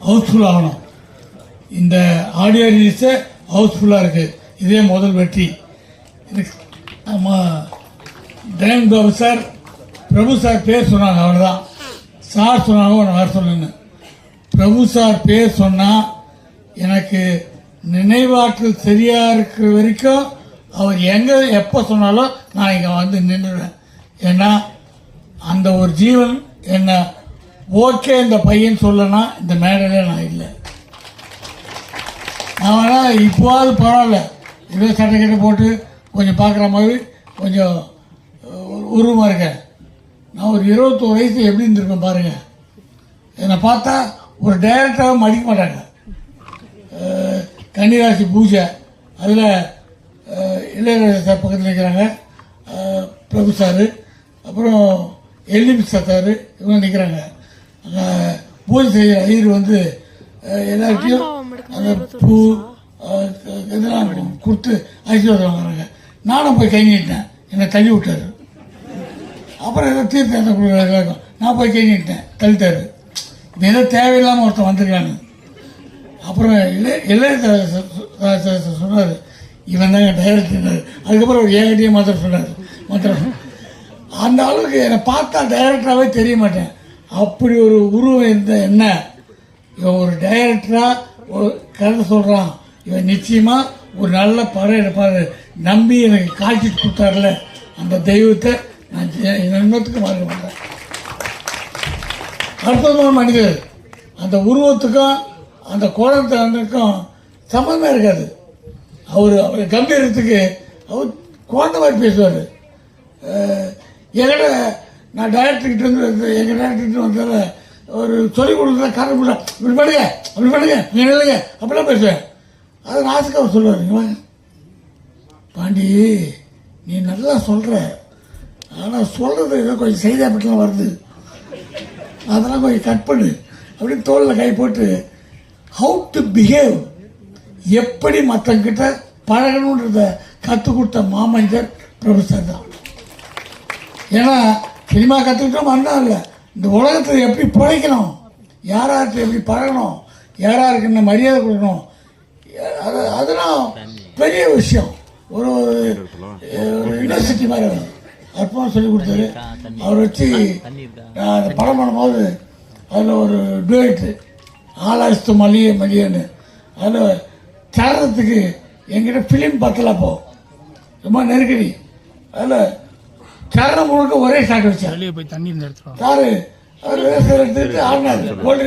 Housefull ஆகணும். இந்த audio ரிலீஸை ஹவுஸ்ஃபுல்லாக இருக்குது. இதே முதல் வெற்றி. நம்ம தயன் பாபு சார், பிரபு சார் பேர் சொன்னாங்க, அவ்வளோதான். சார் சொன்னாங்க ஒன்று வர சொல்லுங்க. பிரபு சார் பேர் சொன்னால் எனக்கு நினைவாற்றல் சரியாக இருக்கிற வரைக்கும் அவர் எங்கே எப்போ சொன்னாலும் நான் இங்கே வந்து நின்றுடுவேன். ஏன்னா அந்த ஒரு ஜீவன் என்ன ஓகே இந்த பையன் சொல்லனா இந்த மேடையில் நான் இல்லை. நான் வேணால் இப்போவாது பரவாயில்ல, ஏதோ சட்டை கட்டை போட்டு கொஞ்சம் பார்க்குற மாதிரி கொஞ்சம் உருவமாக இருக்கேன். நான் ஒரு 21 வயசு எப்படி இருந்திருக்கேன் பாருங்கள். என்னை பார்த்தா ஒரு டைரக்டராக மதிக்க மாட்டாங்க. கன்னிராசி பூஜை அதில் இளையராஜா சார் பக்கத்தில் நிற்கிறாங்க, பிரபு சார், அப்புறம் எல்லிபி சார், இவங்க நிற்கிறாங்க. பூஜை செய்கிற ஐயர் வந்து எல்லார்ட்டையும் அந்த பூ இதெல்லாம் கொடுத்து ஆசீர்வாதம் வாங்குறாங்க. நானும் போய் கை நீட்டேன், என்னை தள்ளி விட்டார். அப்புறம் ஏதோ தீர்த்தம் கொடுக்குறாங்க, நான் போய் கை நீட்டேன், தள்ளிட்டார். இது ஏதோ தேவையில்லாமல் ஒருத்தன் வந்திருக்கான்னு. அப்புறம் இளையராஜா சொன்னார், இவன் தாங்க டைரக்டர். அதுக்கப்புறம் ஒரு ஏகடியே மாத்திரம் சொன்னார். அந்த அளவுக்கு என்னை பார்த்தா டைரக்டராகவே தெரிய மாட்டேன். அப்படி ஒரு உருவம் இருந்த என்ன, இவன் ஒரு டைரக்டராக ஒரு கதை சொல்கிறான், இவன் நிச்சயமாக ஒரு நல்ல படம் எடுப்பார் நம்பி எனக்கு காட்சிட்டு கொடுத்தாருல, அந்த தெய்வத்தை நான் இன்னத்துக்கு மறக்க மாட்டேன். அற்புதமான மனிதர். அந்த உருவத்துக்கும் அந்த குழந்தைக்கும் சம்மந்தமே இருக்காது. அவர் கம்பீரத்துக்கு அவர் குழந்தை மாதிரி பேசுவார். என்கிட்ட நான் டைரக்டர்கிட்ட வந்து எங்கள் டைரக்டர்கிட்ட வந்தால் ஒரு சொல்லிக் கொடுத்தா காரணம் இல்லை, இப்படி பண்ணுங்க நீ இல்லைங்க அப்படிலாம் பேசுவேன். அது நாசுக்கு அவர் சொல்லுவார், பாண்டி நீ நல்லா சொல்கிற, ஆனால் சொல்கிறது ஏதோ கொஞ்சம் செய்தியாப்பட்டெலாம் வருது, அதெல்லாம் கொஞ்சம் கட் பண்ணு அப்படின்னு தோளில் கை போட்டு ஹவு டு பிஹேவ், எப்படி மற்றவங்கிட்ட பழகணுன்றத கற்றுக் கொடுத்த மாமஞ்சர் பிரபு சார் தான். ஏன்னா சினிமா கற்றுக்கிட்டோம் அண்ணா இல்லை, இந்த உலகத்தை எப்படி பிழைக்கணும், யாராருக்கு எப்படி பழகணும், யாராருக்கு என்ன மரியாதை கொடுக்கணும், அதெல்லாம் பெரிய விஷயம். ஒரு யூனிவர்சிட்டி மாதிரி அற்புதமாக சொல்லிக் கொடுத்தாரு. அவர் வச்சு நான் அந்த படம் பண்ணும்போது அதில் ஒரு டுவேட்டு ஆலாஸ்து மல்லியன்னு, அதில் தரத்துக்கு எங்கிட்ட ஃபிலிம் பத்தல போ ரொம்ப நெருக்கடி. அதில் சரணம் முழுக்க ஒரே ஷாட் வச்சேன். சாரு எடுத்துட்டு ஆடினாரு. கோல்டன்